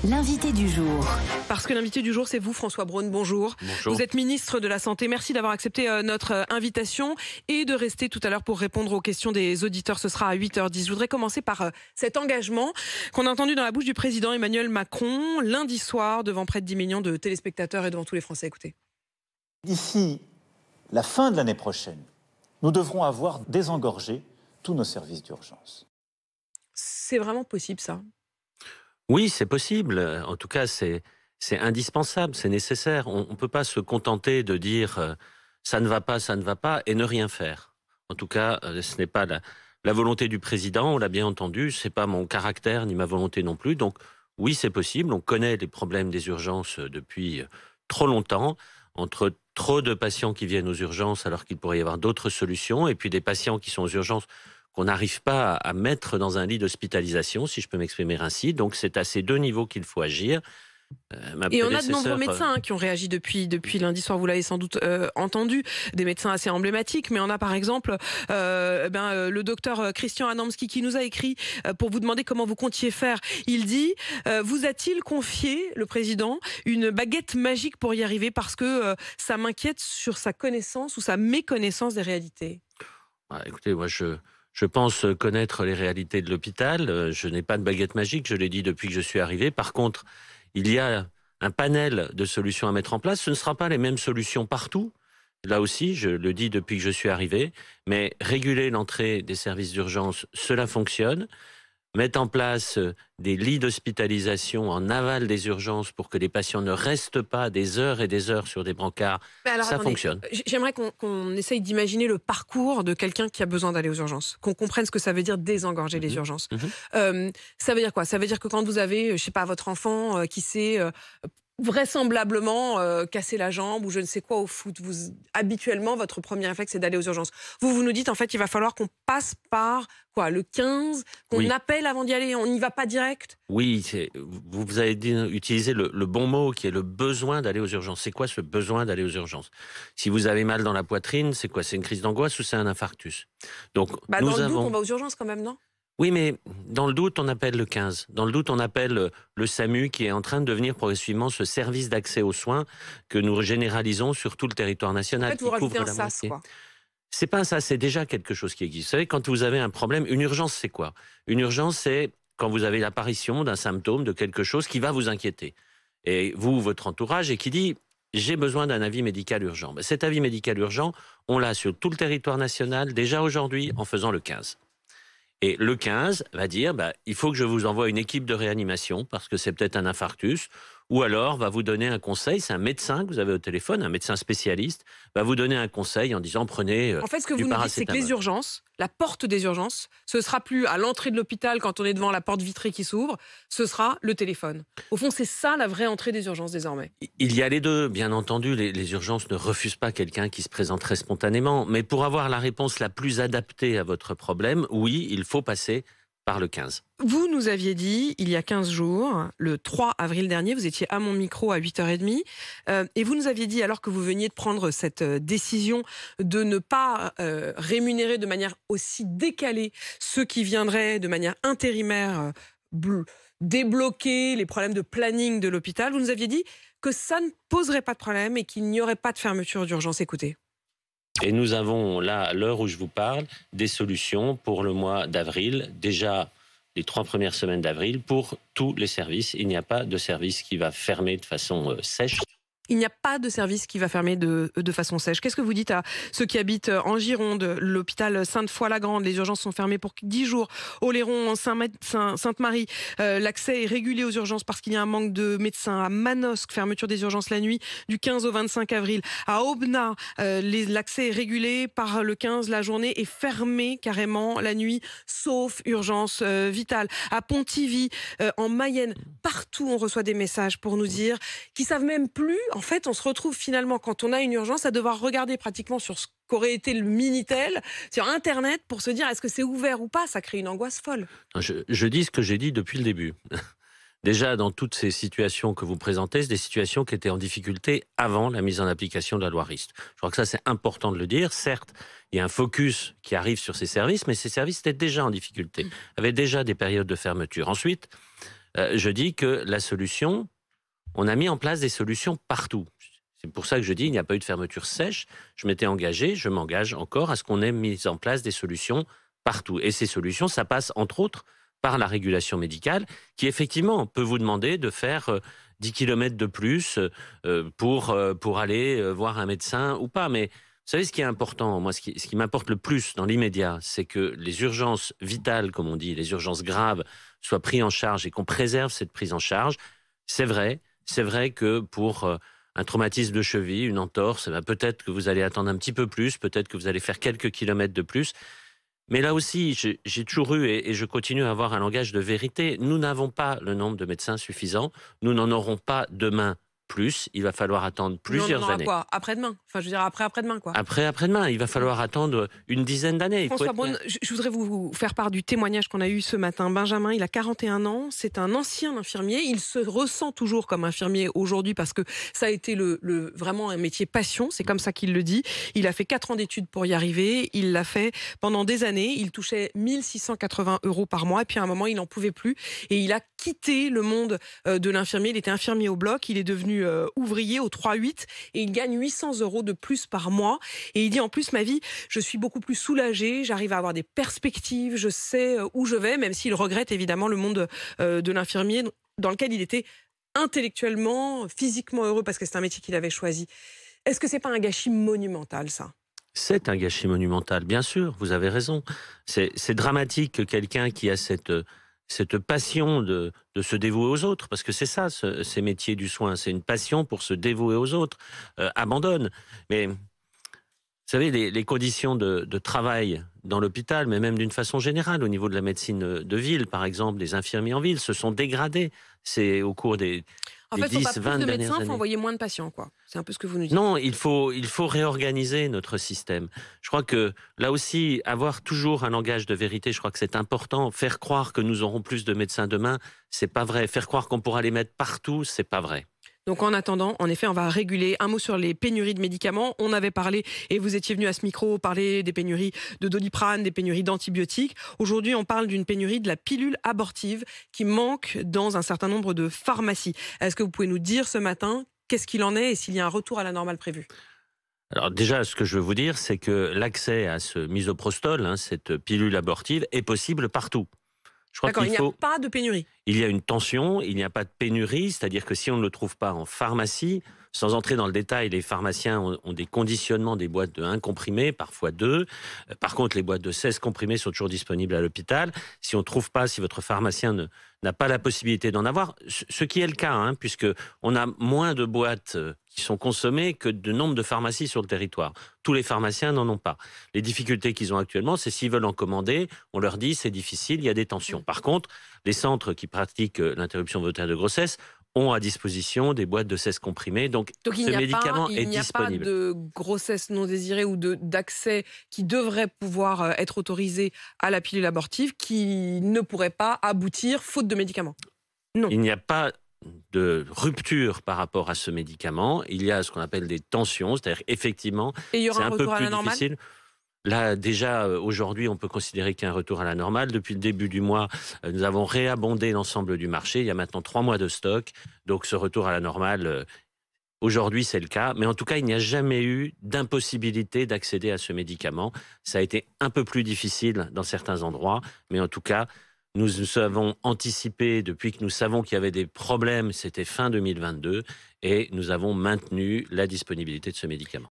L'invité du jour. Parce que l'invité du jour, c'est vous, François Braun. Bonjour. Bonjour. Vous êtes ministre de la Santé. Merci d'avoir accepté notre invitation et de rester tout à l'heure pour répondre aux questions des auditeurs. Ce sera à 8h10. Je voudrais commencer par cet engagement qu'on a entendu dans la bouche du président Emmanuel Macron lundi soir devant près de 10 millions de téléspectateurs et devant tous les Français. Écoutez. D'ici la fin de l'année prochaine, nous devrons avoir désengorgé tous nos services d'urgence. C'est vraiment possible, ça? Oui, c'est possible. En tout cas, c'est indispensable, c'est nécessaire. On ne peut pas se contenter de dire ça ne va pas et ne rien faire. En tout cas, ce n'est pas la volonté du président, on l'a bien entendu, ce n'est pas mon caractère ni ma volonté non plus. Donc oui, c'est possible. On connaît les problèmes des urgences depuis trop longtemps, entre trop de patients qui viennent aux urgences alors qu'il pourrait y avoir d'autres solutions, et puis des patients qui sont aux urgences qu'on n'arrive pas à mettre dans un lit d'hospitalisation, si je peux m'exprimer ainsi. Donc c'est à ces deux niveaux qu'il faut agir. Et on a de nombreux médecins qui ont réagi depuis lundi soir, vous l'avez sans doute entendu, des médecins assez emblématiques, mais on a par exemple le docteur Christian Adamski qui nous a écrit pour vous demander comment vous comptiez faire. Il dit, vous a-t-il confié, le président, une baguette magique pour y arriver parce que ça m'inquiète sur sa connaissance ou sa méconnaissance des réalités? Écoutez, moi je pense connaître les réalités de l'hôpital. Je n'ai pas de baguette magique, je l'ai dit depuis que je suis arrivé. Par contre, il y a un panel de solutions à mettre en place. Ce ne sera pas les mêmes solutions partout. Là aussi, je le dis depuis que je suis arrivé. Mais réguler l'entrée des services d'urgence, cela fonctionne. Mettre en place des lits d'hospitalisation en aval des urgences pour que les patients ne restent pas des heures et des heures sur des brancards, ça fonctionne. J'aimerais qu'on essaye d'imaginer le parcours de quelqu'un qui a besoin d'aller aux urgences, qu'on comprenne ce que ça veut dire désengorger les urgences. Ça veut dire quoi? Ça veut dire que quand vous avez, je sais pas, votre enfant qui s'est vraisemblablement casser la jambe ou je ne sais quoi au foot. Habituellement, votre premier réflexe, c'est d'aller aux urgences. Vous nous dites, en fait, il va falloir qu'on passe par le 15, qu'on appelle avant d'y aller, on n'y va pas direct? Oui, vous avez utilisé le bon mot qui est le besoin d'aller aux urgences. C'est quoi ce besoin d'aller aux urgences? Si vous avez mal dans la poitrine, c'est quoi? C'est une crise d'angoisse ou c'est un infarctus? Donc, dans le doute, on va aux urgences quand même, non? Oui, mais dans le doute, on appelle le 15. Dans le doute, on appelle le SAMU qui est en train de devenir progressivement ce service d'accès aux soins que nous généralisons sur tout le territoire national. En fait, vous rajoutez un sas, quoi. C'est pas ça, c'est déjà quelque chose qui existe. Vous savez, quand vous avez un problème, une urgence, c'est quoi? Une urgence, c'est quand vous avez l'apparition d'un symptôme, de quelque chose qui va vous inquiéter. Et vous, votre entourage, et qui dit « j'ai besoin d'un avis médical urgent ». Cet avis médical urgent, on l'a sur tout le territoire national, déjà aujourd'hui, en faisant le 15. Et le 15 va dire, il faut que je vous envoie une équipe de réanimation parce que c'est peut-être un infarctus, ou alors va vous donner un conseil, c'est un médecin que vous avez au téléphone, un médecin spécialiste, va vous donner un conseil en disant prenez En fait, ce que vous nous dites, c'est que les urgences, la porte des urgences, ce sera plus à l'entrée de l'hôpital quand on est devant la porte vitrée qui s'ouvre, ce sera le téléphone. Au fond, c'est ça la vraie entrée des urgences désormais. Il y a les deux, bien entendu, les urgences ne refusent pas quelqu'un qui se présenterait spontanément, mais pour avoir la réponse la plus adaptée à votre problème, oui, il faut passer par le 15. Vous nous aviez dit, il y a 15 jours, le 3 avril dernier, vous étiez à mon micro à 8h30, et vous nous aviez dit, alors que vous veniez de prendre cette décision de ne pas rémunérer de manière aussi décalée ceux qui viendraient de manière intérimaire débloquer les problèmes de planning de l'hôpital, vous nous aviez dit que ça ne poserait pas de problème et qu'il n'y aurait pas de fermeture d'urgence. Écoutez. Et nous avons là, à l'heure où je vous parle, des solutions pour le mois d'avril, déjà les 3 premières semaines d'avril, pour tous les services. Il n'y a pas de service qui va fermer de façon sèche. Il n'y a pas de service qui va fermer de façon sèche. Qu'est-ce que vous dites à ceux qui habitent en Gironde, l'hôpital Sainte-Foy-la-Grande, les urgences sont fermées pour 10 jours, Oléron, Sainte-Marie, l'accès est régulé aux urgences parce qu'il y a un manque de médecins, à Manosque, fermeture des urgences la nuit du 15 au 25 avril, à Aubenas, l'accès est régulé par le 15, la journée est fermée carrément la nuit, sauf urgence vitale, à Pontivy, en Mayenne, partout on reçoit des messages pour nous dire qu'ils savent même plus. En fait, on se retrouve finalement, quand on a une urgence, à devoir regarder pratiquement sur ce qu'aurait été le Minitel, sur Internet, pour se dire est-ce que c'est ouvert ou pas. Ça crée une angoisse folle. Je dis ce que j'ai dit depuis le début. Déjà, dans toutes ces situations que vous présentez, c'est des situations qui étaient en difficulté avant la mise en application de la loi Rist. Je crois que ça, c'est important de le dire. Certes, il y a un focus qui arrive sur ces services, mais ces services étaient déjà en difficulté, avaient déjà des périodes de fermeture. Ensuite, Je dis que la solution, on a mis en place des solutions partout. C'est pour ça que je dis il n'y a pas eu de fermeture sèche. Je m'étais engagé, je m'engage encore à ce qu'on ait mis en place des solutions partout. Et ces solutions, ça passe entre autres par la régulation médicale qui effectivement peut vous demander de faire 10 kilomètres de plus pour aller voir un médecin ou pas. Mais vous savez ce qui est important, moi ce qui m'importe le plus dans l'immédiat, c'est que les urgences vitales, comme on dit, les urgences graves, soient prises en charge et qu'on préserve cette prise en charge. C'est vrai que pour un traumatisme de cheville, une entorse, peut-être que vous allez attendre un petit peu plus, peut-être que vous allez faire quelques kilomètres de plus. Mais là aussi, j'ai toujours eu et je continue à avoir un langage de vérité. Nous n'avons pas le nombre de médecins suffisant. Nous n'en aurons pas demain plus. Il va falloir attendre plusieurs années. Quoi après-demain. Enfin, je veux dire après-demain, quoi. Après-demain, il va falloir attendre une dizaine d'années. François Braun, je voudrais vous faire part du témoignage qu'on a eu ce matin. Benjamin, il a 41 ans, c'est un ancien infirmier. Il se ressent toujours comme infirmier aujourd'hui parce que ça a été vraiment un métier passion, c'est comme ça qu'il le dit. Il a fait 4 ans d'études pour y arriver, il l'a fait pendant des années. Il touchait 1 680 € par mois et puis à un moment, il n'en pouvait plus et il a quitté le monde de l'infirmier. Il était infirmier au bloc, il est devenu ouvrier au 3-8 et il gagne 800 € de plus par mois. Et il dit en plus, ma vie, je suis beaucoup plus soulagé, j'arrive à avoir des perspectives, je sais où je vais, même s'il regrette évidemment le monde de l'infirmier dans lequel il était intellectuellement, physiquement heureux parce que c'est un métier qu'il avait choisi. Est-ce que c'est pas un gâchis monumental, ça ? C'est un gâchis monumental, bien sûr, vous avez raison. C'est dramatique que quelqu'un qui a cette passion de se dévouer aux autres, parce que c'est ça, ces métiers du soin, c'est une passion pour se dévouer aux autres, abandonne. Mais vous savez, les conditions de travail dans l'hôpital, mais même d'une façon générale, au niveau de la médecine de ville, par exemple, des infirmiers en ville, se sont dégradées. C'est au cours des 10, 20 dernières années. En fait, il faut pas plus de médecins, il faut envoyer moins de patients, quoi. C'est un peu ce que vous nous dites. Non, il faut réorganiser notre système. Je crois que, là aussi, avoir toujours un langage de vérité, je crois que c'est important. Faire croire que nous aurons plus de médecins demain, c'est pas vrai. Faire croire qu'on pourra les mettre partout, c'est pas vrai. Donc en attendant, en effet, on va réguler. Un mot sur les pénuries de médicaments. On avait parlé, et vous étiez venu à ce micro, parler des pénuries de Doliprane, des pénuries d'antibiotiques. Aujourd'hui, on parle d'une pénurie de la pilule abortive qui manque dans un certain nombre de pharmacies. Est-ce que vous pouvez nous dire ce matin qu'est-ce qu'il en est et s'il y a un retour à la normale prévu ? Alors déjà, ce que je veux vous dire, c'est que l'accès à ce misoprostol, cette pilule abortive, est possible partout. Je crois D'accord, il n'y a pas de pénurie. Il y a une tension, il n'y a pas de pénurie, c'est-à-dire que si on ne le trouve pas en pharmacie, sans entrer dans le détail, les pharmaciens ont des conditionnements des boîtes de 1 comprimé, parfois 2. Par contre, les boîtes de 16 comprimés sont toujours disponibles à l'hôpital. Si on ne trouve pas, si votre pharmacien n'a pas la possibilité d'en avoir, ce qui est le cas, puisque on a moins de boîtes qui sont consommées que de nombre de pharmacies sur le territoire. Tous les pharmaciens n'en ont pas. Les difficultés qu'ils ont actuellement, c'est s'ils veulent en commander, on leur dit c'est difficile, il y a des tensions. Par contre, les centres qui pratiquent l'interruption volontaire de grossesse ont à disposition des boîtes de 16 comprimés. Donc ce médicament est disponible. Il n'y a pas de grossesse non désirée ou d'accès qui devrait pouvoir être autorisé à la pilule abortive qui ne pourrait pas aboutir faute de médicaments. Non. Il n'y a pas de rupture par rapport à ce médicament. Il y a ce qu'on appelle des tensions, c'est-à-dire effectivement, c'est un peu plus difficile. Là, déjà, aujourd'hui, on peut considérer qu'il y a un retour à la normale. Depuis le début du mois, nous avons réabondé l'ensemble du marché. Il y a maintenant 3 mois de stock. Donc, ce retour à la normale, aujourd'hui, c'est le cas. Mais en tout cas, il n'y a jamais eu d'impossibilité d'accéder à ce médicament. Ça a été un peu plus difficile dans certains endroits. Mais en tout cas, nous avons anticipé depuis que nous savons qu'il y avait des problèmes. C'était fin 2022. Et nous avons maintenu la disponibilité de ce médicament.